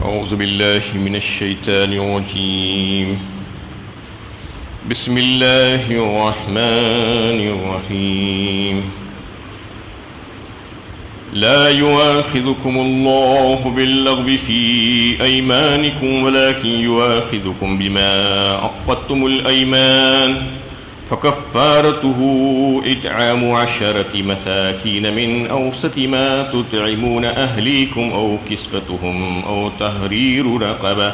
أعوذ بالله من الشيطان الرجيم بسم الله الرحمن الرحيم لا يؤاخذكم الله باللغو في أيمانكم ولكن يؤاخذكم بما عقدتم الأيمان فكفارته إطعام 10 مساكين من أوسط ما تطعمون أهليكم أو كسوتهم أو تحرير رقبة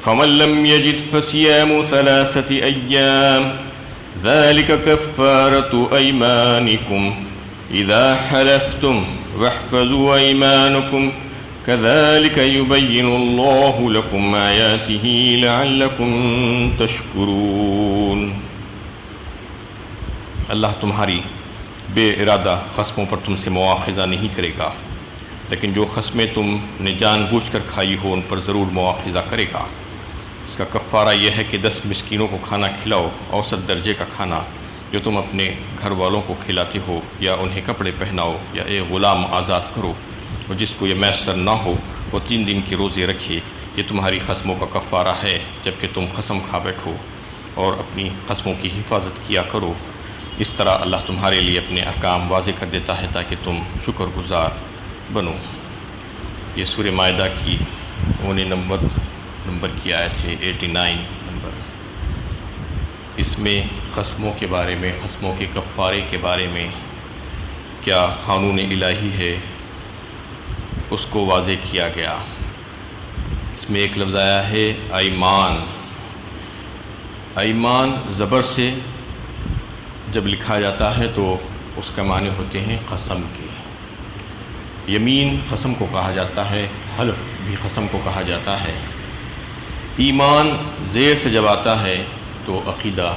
فمن لم يجد فصيام 3 أيام ذلك كفارة أيمانكم إذا حلفتم واحفظوا أيمانكم كذلك يبين الله لكم آياته لعلكم تشكرون۔ اللہ تمہاری بے ارادہ قسموں پر تم سے مواخذہ نہیں کرے گا، لیکن جو قسمیں تم نے جان بوجھ کر کھائی ہو ان پر ضرور مواخذہ کرے گا۔ اس کا کفارہ یہ ہے کہ 10 مسکینوں کو کھانا کھلاؤ، اوسط درجے کا کھانا جو تم اپنے گھر والوں کو کھلاتے ہو، یا انہیں کپڑے پہناؤ، یا ایک غلام آزاد کرو، اور جس کو یہ میسر نہ ہو وہ 3 دن کے روزے رکھے۔ یہ تمہاری قسموں کا کفارہ ہے جبکہ تم قسم کھا بیٹھو، اور اپنی قسموں کی حفاظت کیا کرو۔ اس طرح اللہ تمہارے لیے اپنے احکام واضح کر دیتا ہے تاکہ تم شکر گزار بنو۔ یہ سورہ مائدہ کی 99 نمبر کی آیت ہے، 89 نمبر۔ اس میں قسموں کے بارے میں، قسموں کے کفارے کے بارے میں کیا قانون الہی ہے اس کو واضح کیا گیا۔ اس میں ایک لفظ آیا ہے ایمان۔ ایمان زبر سے جب لکھا جاتا ہے تو اس کا معنی ہوتے ہیں قسم کے۔ یمین قسم کو کہا جاتا ہے، حلف بھی قسم کو کہا جاتا ہے۔ ایمان زیر سے جب آتا ہے تو عقیدہ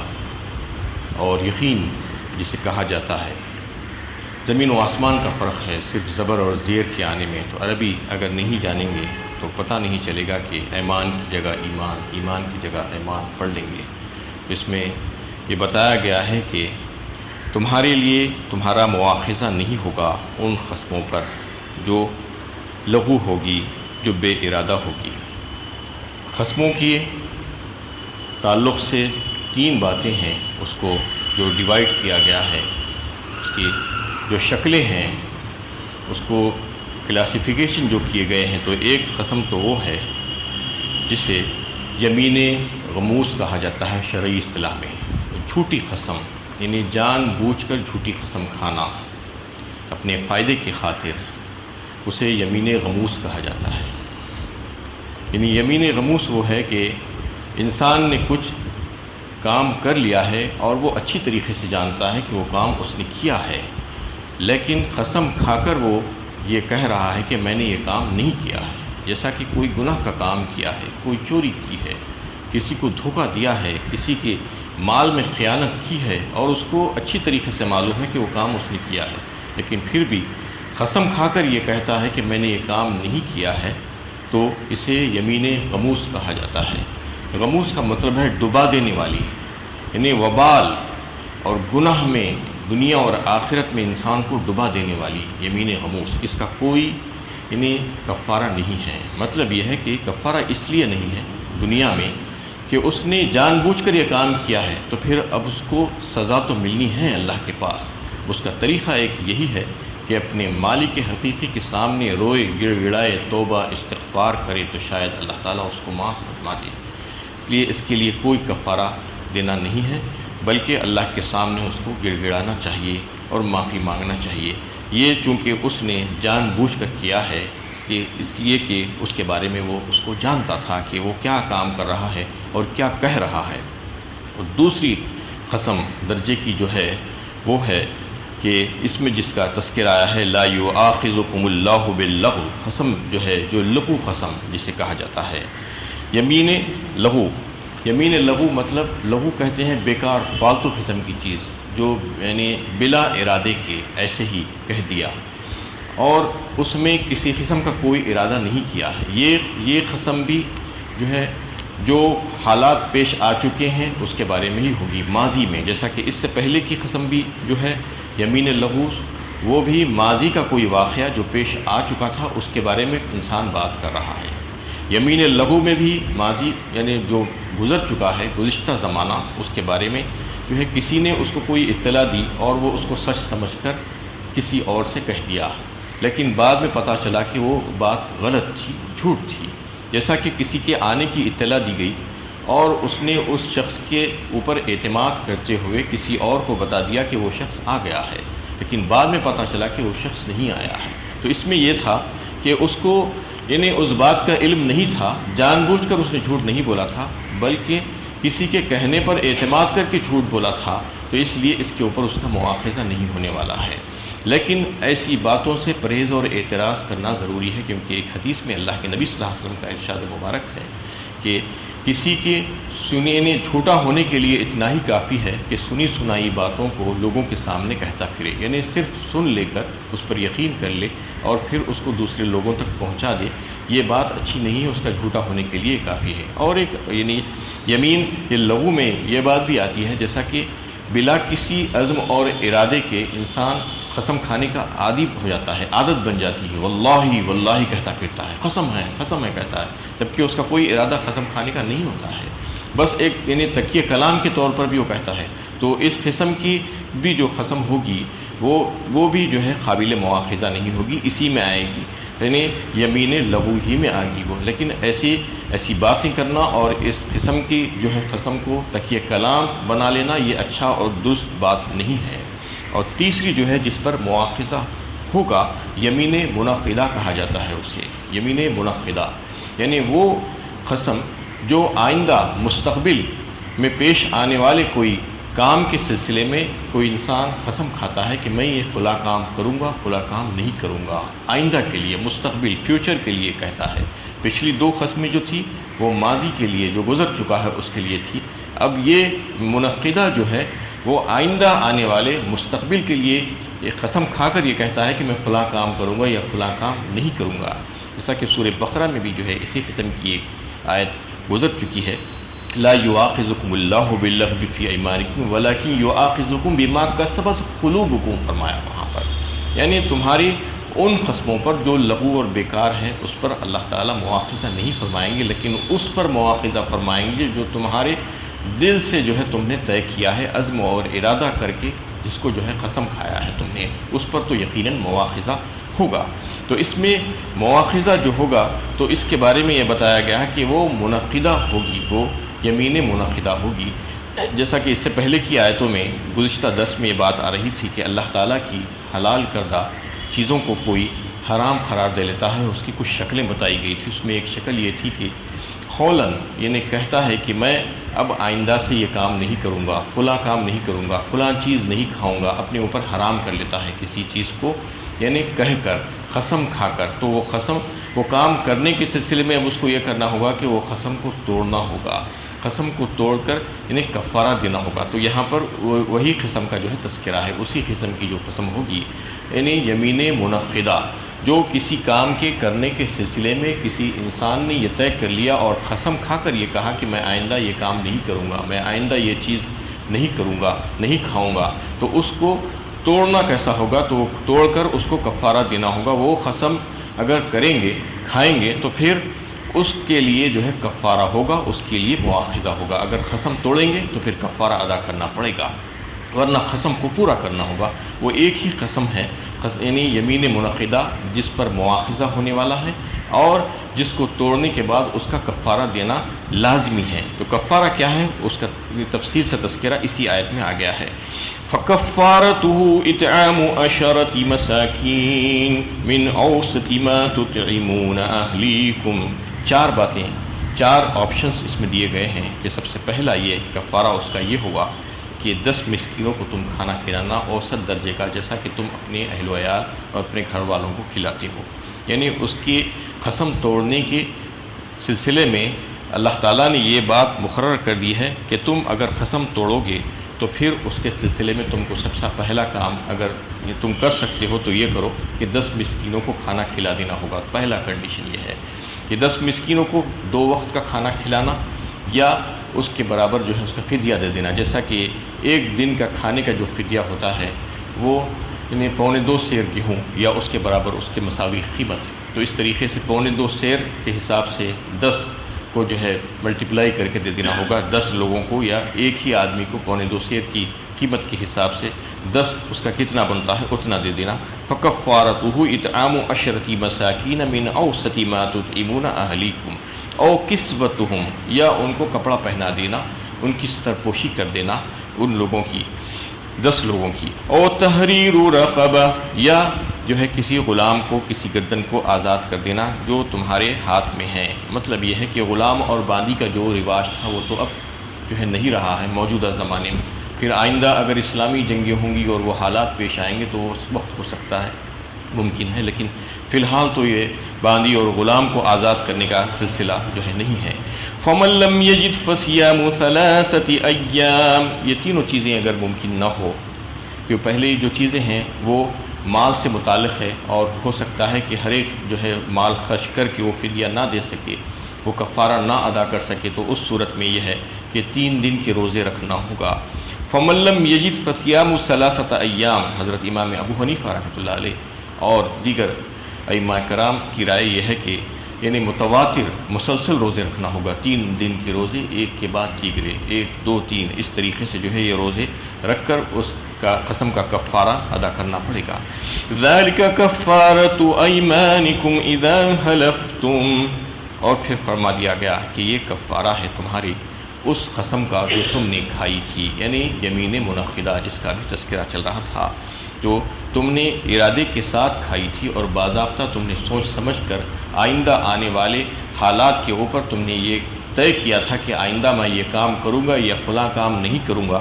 اور یقین جسے کہا جاتا ہے۔ زمین و آسمان کا فرق ہے صرف زبر اور زیر کے آنے میں۔ تو عربی اگر نہیں جانیں گے تو پتہ نہیں چلے گا کہ ایمان کی جگہ ایمان، ایمان کی جگہ ایمان پڑھ لیں گے۔ اس میں یہ بتایا گیا ہے کہ تمہارے لیے تمہارا مواخذہ نہیں ہوگا ان قسموں پر جو لغو ہوگی، جو بے ارادہ ہوگی۔ قسموں کے تعلق سے 3 باتیں ہیں، اس کو جو ڈیوائڈ کیا گیا ہے، اس کی جو شکلیں ہیں، اس کو کلاسیفیکیشن جو کیے گئے ہیں۔ تو ایک قسم تو وہ ہے جسے یمین غموس کہا جاتا ہے شرعی اصطلاح میں، جھوٹی قسم، یعنی جان بوجھ کر جھوٹی قسم کھانا اپنے فائدے کی خاطر، اسے یمین غموس کہا جاتا ہے۔ یعنی یمین غموس وہ ہے کہ انسان نے کچھ کام کر لیا ہے اور وہ اچھی طریقے سے جانتا ہے کہ وہ کام اس نے کیا ہے، لیکن قسم کھا کر وہ یہ کہہ رہا ہے کہ میں نے یہ کام نہیں کیا ہے۔ جیسا کہ کوئی گناہ کا کام کیا ہے، کوئی چوری کی ہے، کسی کو دھوکہ دیا ہے، کسی کے مال میں خیانت کی ہے، اور اس کو اچھی طریقے سے معلوم ہے کہ وہ کام اس نے کیا ہے، لیکن پھر بھی قسم کھا کر یہ کہتا ہے کہ میں نے یہ کام نہیں کیا ہے، تو اسے یمین غموس کہا جاتا ہے۔ غموس کا مطلب ہے ڈبا دینے والی، یعنی وبال اور گناہ میں دنیا اور آخرت میں انسان کو ڈبا دینے والی یمین غموس۔ اس کا کوئی یعنی کفارہ نہیں ہے۔ مطلب یہ ہے کہ کفارہ اس لیے نہیں ہے دنیا میں کہ اس نے جان بوجھ کر یہ کام کیا ہے، تو پھر اب اس کو سزا تو ملنی ہے اللہ کے پاس۔ اس کا طریقہ ایک یہی ہے کہ اپنے مالک حقیقی کے سامنے روئے، گڑ گڑائے، توبہ استغفار کرے تو شاید اللہ تعالیٰ اس کو معاف فرما دے۔ اس لیے اس کے لیے کوئی کفارہ دینا نہیں ہے، بلکہ اللہ کے سامنے اس کو گڑ گڑانا چاہیے اور معافی مانگنا چاہیے۔ یہ چونکہ اس نے جان بوجھ کر کیا ہے، اس لیے کہ اس کے بارے میں وہ اس کو جانتا تھا کہ وہ کیا کام کر رہا ہے اور کیا کہہ رہا ہے۔ اور دوسری قسم درجے کی جو ہے وہ ہے کہ اس میں جس کا تذکرہ آیا ہے لا یؤاخذکم اللہ باللغو، قسم جو ہے جو لغو قسم جسے کہا جاتا ہے۔ یمین لغو، یمین لغو مطلب لغو کہتے ہیں بیکار فالتو قسم کی چیز، جو یعنی بلا ارادے کے ایسے ہی کہہ دیا اور اس میں کسی قسم کا کوئی ارادہ نہیں کیا ہے۔ یہ قسم بھی جو ہے جو حالات پیش آ چکے ہیں اس کے بارے میں ہی ہوگی ماضی میں، جیسا کہ اس سے پہلے کی قسم بھی جو ہے یمین لغو، وہ بھی ماضی کا کوئی واقعہ جو پیش آ چکا تھا اس کے بارے میں انسان بات کر رہا ہے۔ یمین لغو میں بھی ماضی یعنی جو گزر چکا ہے گزشتہ زمانہ، اس کے بارے میں جو ہے کسی نے اس کو کوئی اطلاع دی اور وہ اس کو سچ سمجھ کر کسی اور سے کہہ دیا، لیکن بعد میں پتہ چلا کہ وہ بات غلط تھی، جھوٹ تھی۔ جیسا کہ کسی کے آنے کی اطلاع دی گئی اور اس نے اس شخص کے اوپر اعتماد کرتے ہوئے کسی اور کو بتا دیا کہ وہ شخص آ گیا ہے، لیکن بعد میں پتہ چلا کہ وہ شخص نہیں آیا ہے۔ تو اس میں یہ تھا کہ اس کو یعنی اس بات کا علم نہیں تھا، جان بوجھ کر اس نے جھوٹ نہیں بولا تھا، بلکہ کسی کے کہنے پر اعتماد کر کے جھوٹ بولا تھا، تو اس لیے اس کے اوپر اس کا مواخذہ نہیں ہونے والا ہے۔ لیکن ایسی باتوں سے پرہیز اور اعتراض کرنا ضروری ہے، کیونکہ ایک حدیث میں اللہ کے نبی صلی اللہ علیہ وسلم کا ارشاد مبارک ہے کہ کسی کے سننے جھوٹا ہونے کے لیے اتنا ہی کافی ہے کہ سنی سنائی باتوں کو لوگوں کے سامنے کہتا پھرے، یعنی صرف سن لے کر اس پر یقین کر لے اور پھر اس کو دوسرے لوگوں تک پہنچا دے، یہ بات اچھی نہیں ہے، اس کا جھوٹا ہونے کے لیے کافی ہے۔ اور ایک یعنی یمین یہ لغو میں یہ بات بھی آتی ہے، جیسا کہ بلا کسی عزم اور ارادے کے انسان قسم کھانے کا عادی ہو جاتا ہے، عادت بن جاتی ہے، واللہ واللہ کہتا پھرتا ہے، قسم ہے کہتا ہے، جبکہ اس کا کوئی ارادہ قسم کھانے کا نہیں ہوتا ہے، بس ایک یعنی تکیہ کلام کے طور پر بھی وہ کہتا ہے۔ تو اس قسم کی بھی جو قسم ہوگی وہ بھی جو ہے قابل مواخذہ نہیں ہوگی، اسی میں آئے گی، یعنی یمین لغو ہی میں آئے گی وہ۔ لیکن ایسی باتیں کرنا اور اس قسم کی جو ہے قسم کو تکیہ کلام بنا لینا، یہ اچھا اور درست بات نہیں ہے۔ اور تیسری جو ہے جس پر مواخذہ ہوگا، یمین منعقدہ کہا جاتا ہے اسے، یمین منعقدہ، یعنی وہ قسم جو آئندہ مستقبل میں پیش آنے والے کوئی کام کے سلسلے میں کوئی انسان قسم کھاتا ہے کہ میں یہ فلاں کام کروں گا، فلاں کام نہیں کروں گا، آئندہ کے لیے، مستقبل، فیوچر کے لیے کہتا ہے۔ پچھلی دو قسمیں جو تھی وہ ماضی کے لیے جو گزر چکا ہے اس کے لیے تھی، اب یہ منعقدہ جو ہے وہ آئندہ آنے والے مستقبل کے لیے یہ قسم کھا کر یہ کہتا ہے کہ میں فلاں کام کروں گا یا فلاں کام نہیں کروں گا۔ جیسا کہ سورہ بقرہ میں بھی جو ہے اسی قسم کی ایک آیت گزر چکی ہے، لا یؤاخذکم اللہ باللغو فی ایمانکم ولکن یؤاخذکم بما کسبت قلوبکم، فرمایا وہاں پر، یعنی تمہاری ان قسموں پر جو لغو اور بیکار ہیں اس پر اللہ تعالیٰ مواخذہ نہیں فرمائیں گے، لیکن اس پر مواخذہ فرمائیں گے جو تمہارے دل سے جو ہے تم نے طے کیا ہے، عزم اور ارادہ کر کے جس کو جو ہے قسم کھایا ہے تم نے، اس پر تو یقیناً مواخذہ ہوگا۔ تو اس میں مواخذہ جو ہوگا تو اس کے بارے میں یہ بتایا گیا ہے کہ وہ منعقدہ ہوگی، وہ یمین منعقدہ ہوگی، جیسا کہ اس سے پہلے کی آیتوں میں گزشتہ درس میں یہ بات آ رہی تھی کہ اللہ تعالیٰ کی حلال کردہ چیزوں کو کوئی حرام قرار دے لیتا ہے، اس کی کچھ شکلیں بتائی گئی تھی۔ اس میں ایک شکل یہ تھی کہ قولاً، یعنی کہتا ہے کہ میں اب آئندہ سے یہ کام نہیں کروں گا، فلاں کام نہیں کروں گا، فلاں چیز نہیں کھاؤں گا، اپنے اوپر حرام کر لیتا ہے کسی چیز کو، یعنی کہہ کر، قسم کھا کر۔ تو وہ قسم، وہ کام کرنے کے سلسلے میں اب اس کو یہ کرنا ہوگا کہ وہ قسم کو توڑنا ہوگا، قسم کو توڑ کر یعنی کفارہ دینا ہوگا۔ تو یہاں پر وہی قسم کا جو ہے تذکرہ ہے، اسی قسم کی جو قسم ہوگی، یعنی یمین منعقدہ، جو کسی کام کے کرنے کے سلسلے میں کسی انسان نے یہ طے کر لیا اور قسم کھا کر یہ کہا کہ میں آئندہ یہ کام نہیں کروں گا، میں آئندہ یہ چیز نہیں کروں گا، نہیں کھاؤں گا، تو اس کو توڑنا کیسا ہوگا؟ تو توڑ کر اس کو کفارہ دینا ہوگا۔ وہ قسم اگر کریں گے، کھائیں گے، تو پھر اس کے لیے جو ہے کفارہ ہوگا، اس کے لیے مواخذہ ہوگا۔ اگر قسم توڑیں گے تو پھر کفارہ ادا کرنا پڑے گا، ورنہ قسم کو پورا کرنا ہوگا۔ وہ ایک ہی قسم ہے، یعنی یمین منعقدہ، جس پر مواخذہ ہونے والا ہے اور جس کو توڑنے کے بعد اس کا کفارہ دینا لازمی ہے۔ تو کفارہ کیا ہے اس کا تفصیل سے تذکرہ اسی آیت میں آ گیا ہے۔ فَكَفَّارَتُهُ إِطْعَامُ عَشَرَةِ مَسَاكِينَ مِنْ أَوْسَطِ مَا تُطْعِمُونَ أَهْلِيكُمْ۔ چار باتیں، چار آپشنز اس میں دیے گئے ہیں کہ سب سے پہلا یہ کفارہ اس کا یہ ہوگا کہ 10 مسکینوں کو تم کھانا کھلانا اوسط درجے کا، جیسا کہ تم اپنے اہل و عیال اور اپنے گھر والوں کو کھلاتے ہو۔ یعنی اس کی قسم توڑنے کے سلسلے میں اللہ تعالیٰ نے یہ بات مقرر کر دی ہے کہ تم اگر قسم توڑو گے تو پھر اس کے سلسلے میں تم کو سب سے پہلا کام اگر یہ تم کر سکتے ہو تو یہ کرو کہ 10 مسکینوں کو کھانا کھلا دینا ہوگا۔ پہلا کنڈیشن یہ ہے کہ 10 مسکینوں کو 2 وقت کا کھانا کھلانا یا اس کے برابر جو ہے اس کا فدیہ دے دینا، جیسا کہ ایک دن کا کھانے کا جو فدیہ ہوتا ہے وہ یعنی 2.25 سیر گیہوں یا اس کے برابر اس کے مساوی قیمت تو اس طریقے سے 2.25 سیر کے حساب سے 10 کو جو ہے ملٹیپلائی کر کے دے دینا ہوگا 10 لوگوں کو، یا ایک ہی آدمی کو 2.25 سیر کی قیمت کے حساب سے 10 اس کا کتنا بنتا ہے اتنا دے دینا۔ فَكَفَّارَتُهُ إِطْعَامُ 10 مَسَاكِينَ مِنْ أَوْسَطِ مَا تُطْعِمُونَ أَهْلِيكُمْ أَوْ كِسْوَتُهُمْ، یا ان کو کپڑا پہنا دینا، ان کی سرپوشی کر دینا ان لوگوں کی 10 لوگوں کی۔ او تحریر رقبہ، یا جو ہے کسی غلام کو، کسی گردن کو آزاد کر دینا جو تمہارے ہاتھ میں ہے۔ مطلب یہ ہے کہ غلام اور باندی کا جو رواج تھا وہ تو اب جو ہے نہیں رہا ہے موجودہ زمانے میں، پھر آئندہ اگر اسلامی جنگیں ہوں گی اور وہ حالات پیش آئیں گے تو اس وقت ہو سکتا ہے، ممکن ہے، لیکن فی الحال تو یہ باندی اور غلام کو آزاد کرنے کا سلسلہ جو ہے نہیں ہے۔ فَمَن لَّمْ يَجِدْ فَصِيَامُ 3 أَيَّامٍ، یہ تینوں چیزیں اگر ممکن نہ ہو، کہ پہلے جو چیزیں ہیں وہ مال سے متعلق ہے اور ہو سکتا ہے کہ ہر ایک جو ہے مال خرچ کر کے وہ فدیہ نہ دے سکے، وہ کفارہ نہ ادا کر سکے، تو اس صورت میں یہ ہے کہ 3 دن کے روزے رکھنا ہوگا۔ فَمَن لَّمْ يَجِدْ فَصِيَامُ 3 أَيَّامٍ، حضرت امام ابو حنیفہ رحمۃ اللہ علیہ اور دیگر ائمہ کرام کی رائے یہ ہے کہ یعنی متواتر مسلسل روزے رکھنا ہوگا، 3 دن کے روزے ایک کے بعد دیگرے، 1 2 3 اس طریقے سے جو ہے یہ روزے رکھ کر اس کا قسم کا کفارہ ادا کرنا پڑے گا۔ ذَلِكَ كَفَّارَةُ أَيْمَانِكُمْ إِذَا حَلَفْتُمْ، اور پھر فرما دیا گیا کہ یہ کفارہ ہے تمہاری اس قسم کا جو تم نے کھائی تھی، یعنی یمین منعقدہ جس کا بھی تذکرہ چل رہا تھا، جو تم نے ارادے کے ساتھ کھائی تھی اور باضابطہ تم نے سوچ سمجھ کر آئندہ آنے والے حالات کے اوپر تم نے یہ طے کیا تھا کہ آئندہ میں یہ کام کروں گا یا فلاں کام نہیں کروں گا،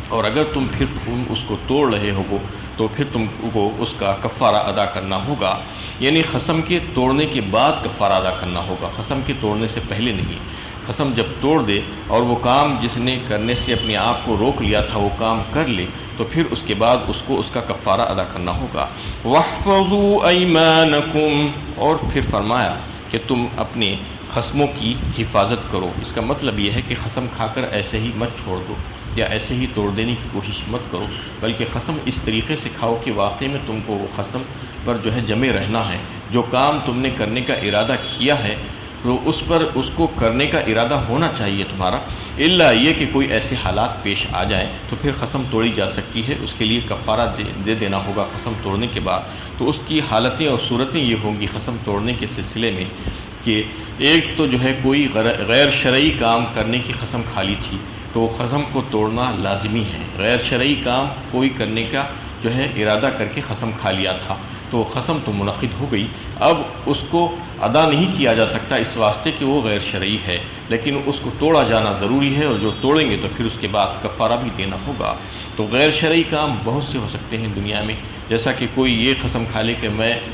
اور اگر تم پھر اس کو توڑ رہے ہو تو پھر تم کو اس کا کفارہ ادا کرنا ہوگا، یعنی قسم کے توڑنے کے بعد کفارہ ادا کرنا ہوگا، قسم کے توڑنے سے پہلے نہیں۔ قسم جب توڑ دے اور وہ کام جس نے کرنے سے اپنے آپ کو روک لیا تھا وہ کام کر لے تو پھر اس کے بعد اس کو اس کا کفارہ ادا کرنا ہوگا۔ وَاحْفَظُوا أَيْمَانَكُمْ، اور پھر فرمایا کہ تم اپنے قسموں کی حفاظت کرو۔ اس کا مطلب یہ ہے کہ قسم کھا کر ایسے ہی مت چھوڑ دو یا ایسے ہی توڑ دینے کی کوشش مت کرو، بلکہ قسم اس طریقے سے کھاؤ کہ واقعی میں تم کو وہ قسم پر جو ہے جمے رہنا ہے، جو کام تم نے کرنے کا ارادہ کیا ہے تو اس پر اس کو کرنے کا ارادہ ہونا چاہیے تمہارا، الا یہ کہ کوئی ایسے حالات پیش آ جائیں تو پھر قسم توڑی جا سکتی ہے، اس کے لیے کفارہ دے دینا ہوگا قسم توڑنے کے بعد۔ تو اس کی حالتیں اور صورتیں یہ ہوں گی قسم توڑنے کے سلسلے میں کہ ایک تو جو ہے کوئی غیر شرعی کام کرنے کی قسم کھا لی تھی تو قسم کو توڑنا لازمی ہے، غیر شرعی کام کوئی کرنے کا جو ہے ارادہ کر کے قسم کھا لیا تھا تو قسم تو منعقد ہو گئی، اب اس کو ادا نہیں کیا جا سکتا اس واسطے کہ وہ غیر شرعی ہے، لیکن اس کو توڑا جانا ضروری ہے، اور جو توڑیں گے تو پھر اس کے بعد کفارہ بھی دینا ہوگا۔ تو غیر شرعی کام بہت سے ہو سکتے ہیں دنیا میں، جیسا کہ کوئی یہ قسم کھا لے کہ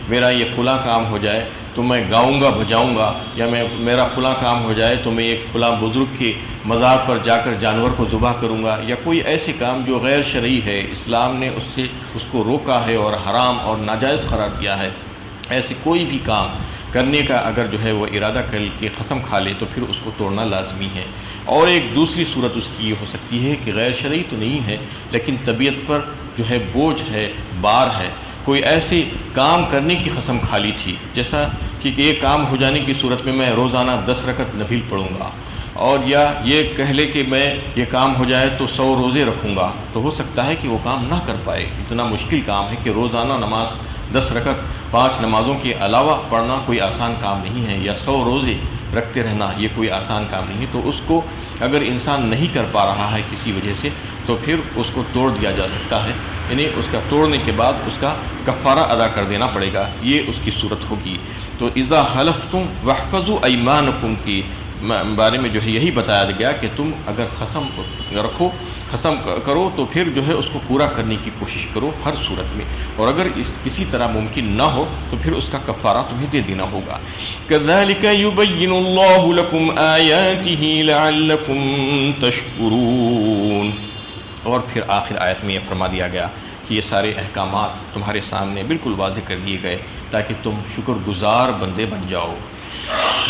میرا یہ فلاں کام ہو جائے تو میں گاؤں گا بجاؤں گا، یا میرا فلاں کام ہو جائے تو میں ایک فلاں بزرگ کے مزار پر جا کر جانور کو ذبح کروں گا، یا کوئی ایسے کام جو غیر شرعی ہے، اسلام نے اس کو روکا ہے اور حرام اور ناجائز قرار دیا ہے، ایسے کوئی بھی کام کرنے کا اگر جو ہے وہ ارادہ کر کے قسم کھا لے تو پھر اس کو توڑنا لازمی ہے۔ اور ایک دوسری صورت اس کی یہ ہو سکتی ہے کہ غیر شرعی تو نہیں ہے لیکن طبیعت پر جو ہے بوجھ ہے، بار ہے، کوئی ایسے کام کرنے کی قسم کھا لی تھی جیسا کہ یہ کام ہو جانے کی صورت میں میں روزانہ 10 رکعت نفل پڑھوں گا، اور یا یہ کہہ لے کہ میں یہ کام ہو جائے تو 100 روزے رکھوں گا، تو ہو سکتا ہے کہ وہ کام نہ کر پائے۔ اتنا مشکل کام ہے کہ روزانہ نماز 10 رکعت 5 نمازوں کے علاوہ پڑھنا کوئی آسان کام نہیں ہے، یا 100 روزے رکھتے رہنا یہ کوئی آسان کام نہیں ہے، تو اس کو اگر انسان نہیں کر پا رہا ہے کسی وجہ سے تو پھر اس کو توڑ دیا جا سکتا ہے، یعنی اس کا توڑنے کے بعد اس کا کفارہ ادا کر دینا پڑے گا، یہ اس کی صورت ہوگی۔ تو اذا حلفتم واحفظوا ایمانکم کی بارے میں جو ہے یہی بتایا گیا کہ تم اگر قسم رکھو، قسم کرو تو پھر جو ہے اس کو پورا کرنے کی کوشش کرو ہر صورت میں، اور اگر کسی طرح ممکن نہ ہو تو پھر اس کا کفارہ تمہیں دے دینا ہوگا۔ كذلك يبين الله لكم آياته لعلكم تشكرون، اور پھر آخر آیت میں یہ فرما دیا گیا کہ یہ سارے احکامات تمہارے سامنے بالکل واضح کر دیے گئے تاکہ تم شکر گزار بندے بن جاؤ۔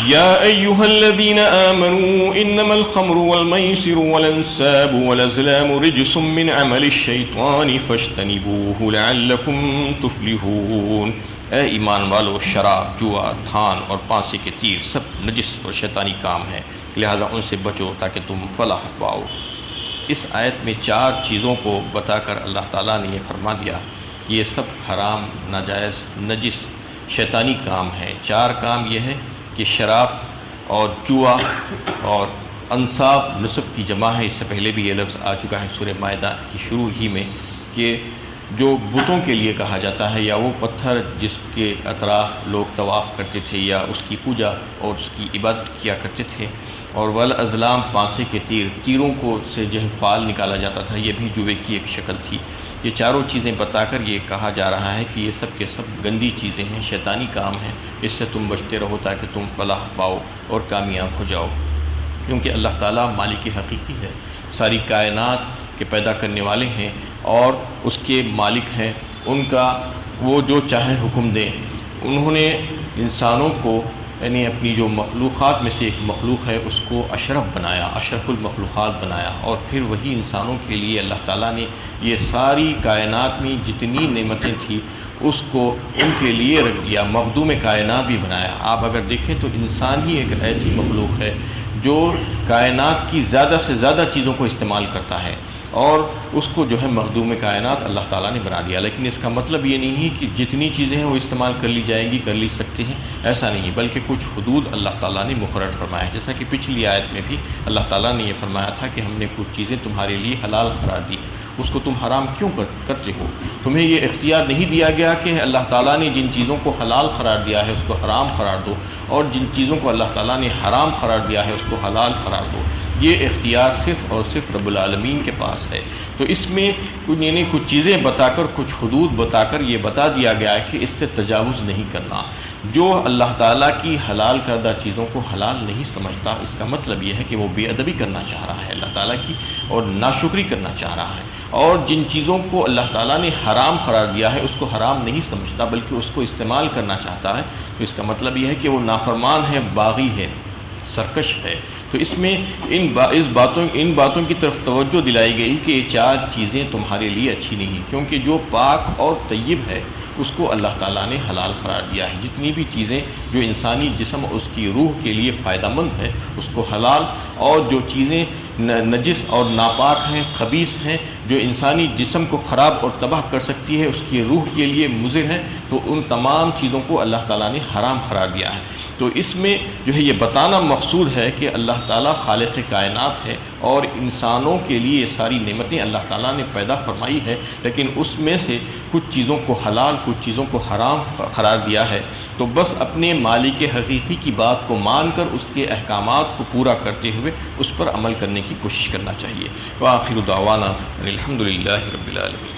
یا ایہا الذین آمنوا انما الخمر والمیسر والانساب والازلام رجس من عمل الشیطان فاجتنبوه لعلکم تفلحون۔ اے ایمان والو، شراب، جوا، تھان اور پانسے کے تیر سب نجس اور شیطانی کام ہیں، لہذا ان سے بچو تاکہ تم فلاح پاؤ۔ اس آیت میں 4 چیزوں کو بتا کر اللہ تعالیٰ نے یہ فرما دیا کہ یہ سب حرام، ناجائز، نجس، شیطانی کام ہیں۔ 4 کام یہ ہے کہ شراب اور جوا اور انصاب نصب کی جمع ہے، اس سے پہلے بھی یہ لفظ آ چکا ہے سورہ مائدہ کی شروع ہی میں، کہ جو بتوں کے لیے کہا جاتا ہے یا وہ پتھر جس کے اطراف لوگ طواف کرتے تھے یا اس کی پوجا اور اس کی عبادت کیا کرتے تھے، اور والازلام پانسے کے تیروں کو سے جو فال نکالا جاتا تھا، یہ بھی جوے کی ایک شکل تھی۔ یہ چاروں چیزیں بتا کر یہ کہا جا رہا ہے کہ یہ سب کے سب گندی چیزیں ہیں، شیطانی کام ہیں، اس سے تم بچتے رہو تاکہ تم فلاح پاؤ اور کامیاب ہو جاؤ، کیونکہ اللہ تعالیٰ مالک حقیقی ہے، ساری کائنات کے پیدا کرنے والے ہیں اور اس کے مالک ہیں، ان کا وہ جو چاہے حکم دیں۔ انہوں نے انسانوں کو یعنی اپنی جو مخلوقات میں سے ایک مخلوق ہے اس کو اشرف بنایا، اشرف المخلوقات بنایا، اور پھر وہی انسانوں کے لیے اللہ تعالیٰ نے یہ ساری کائنات میں جتنی نعمتیں تھیں اس کو ان کے لیے رکھ دیا، مخدوم کائنات بھی بنایا۔ آپ اگر دیکھیں تو انسان ہی ایک ایسی مخلوق ہے جو کائنات کی زیادہ سے زیادہ چیزوں کو استعمال کرتا ہے، اور اس کو جو ہے مخدوم کائنات اللہ تعالیٰ نے بنا دیا۔ لیکن اس کا مطلب یہ نہیں ہے کہ جتنی چیزیں ہیں وہ استعمال کر لی جائیں گی، کر لی سکتے ہیں، ایسا نہیں، بلکہ کچھ حدود اللہ تعالیٰ نے مقرر فرمایا ہے۔ جیسا کہ پچھلی آیت میں بھی اللہ تعالیٰ نے یہ فرمایا تھا کہ ہم نے کچھ چیزیں تمہارے لیے حلال قرار دی، اس کو تم حرام کیوں کرتے ہو؟ تمہیں یہ اختیار نہیں دیا گیا کہ اللہ تعالیٰ نے جن چیزوں کو حلال قرار دیا ہے اس کو حرام قرار دو، اور جن چیزوں کو اللہ تعالیٰ نے حرام قرار دیا ہے اس کو حلال قرار دو۔ یہ اختیار صرف اور صرف رب العالمین کے پاس ہے۔ تو اس میں کچھ چیزیں بتا کر، کچھ حدود بتا کر یہ بتا دیا گیا ہے کہ اس سے تجاوز نہیں کرنا۔ جو اللہ تعالیٰ کی حلال کردہ چیزوں کو حلال نہیں سمجھتا، اس کا مطلب یہ ہے کہ وہ بے ادبی کرنا چاہ رہا ہے اللہ تعالیٰ کی، اور ناشکری کرنا چاہ رہا ہے، اور جن چیزوں کو اللہ تعالیٰ نے حرام قرار دیا ہے اس کو حرام نہیں سمجھتا بلکہ اس کو استعمال کرنا چاہتا ہے، تو اس کا مطلب یہ ہے کہ وہ نافرمان ہے، باغی ہے، سرکش ہے۔ تو اس میں ان باتوں کی طرف توجہ دلائی گئی کہ یہ 4 چیزیں تمہارے لیے اچھی نہیں، کیونکہ جو پاک اور طیب ہے اس کو اللہ تعالیٰ نے حلال قرار دیا ہے۔ جتنی بھی چیزیں جو انسانی جسم اور اس کی روح کے لیے فائدہ مند ہے اس کو حلال، اور جو چیزیں نجس اور ناپاک ہیں، خبیث ہیں، جو انسانی جسم کو خراب اور تباہ کر سکتی ہے، اس کی روح کے لیے مضر ہے، تو ان تمام چیزوں کو اللہ تعالیٰ نے حرام قرار دیا ہے۔ تو اس میں جو ہے یہ بتانا مقصود ہے کہ اللہ تعالیٰ خالق کائنات ہے، اور انسانوں کے لیے یہ ساری نعمتیں اللہ تعالیٰ نے پیدا فرمائی ہے، لیکن اس میں سے کچھ چیزوں کو حلال، کچھ چیزوں کو حرام قرار دیا ہے۔ تو بس اپنے مالک حقیقی کی بات کو مان کر اس کے احکامات کو پورا کرتے ہوئے اس پر عمل کرنے کی کوشش کرنا چاہیے۔ وآخر دعوانا الحمد للہ رب العالمین۔